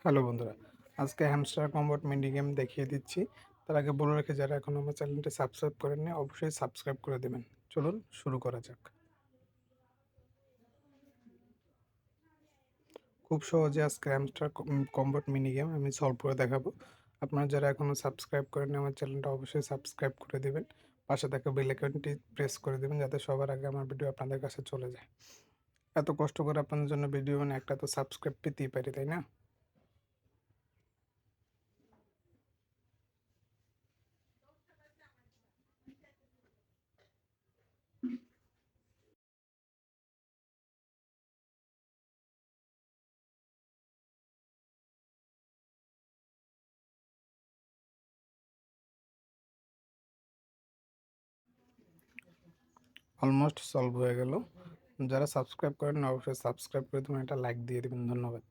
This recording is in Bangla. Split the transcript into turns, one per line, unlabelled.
হ্যালো বন্ধুরা, আজকে হ্যামস্টার কম্বট মিনি গেম দেখিয়ে দিচ্ছি। তার আগে বলে রেখে যারা এখন আমার চ্যানেলটি সাবস্ক্রাইব করেননি অবশ্যই সাবস্ক্রাইব করে দেবেন। চলুন শুরু করা যাক। খুব সহজে আজকে হ্যামস্টার কম্বট মিনি গেম আমি সলভ করে দেখাবো। আপনারা যারা এখনও সাবস্ক্রাইব করেননি আমার চ্যানেলটা অবশ্যই সাবস্ক্রাইব করে দেবেন। পাশে থাকা বেল আইকনটি প্রেস করে দেবেন যাতে সবার আগে আমার ভিডিও আপনাদের কাছে চলে যায়। এত কষ্ট করে আপনাদের জন্য ভিডিও মানে একটা তো সাবস্ক্রাইব পেতেই পারি, তাই না? অলমোস্ট সলভ হয়ে গেল। যারা সাবস্ক্রাইব করেন অবশ্যই সাবস্ক্রাইব করে দেবেন, একটা লাইক দিয়ে দেবেন। ধন্যবাদ।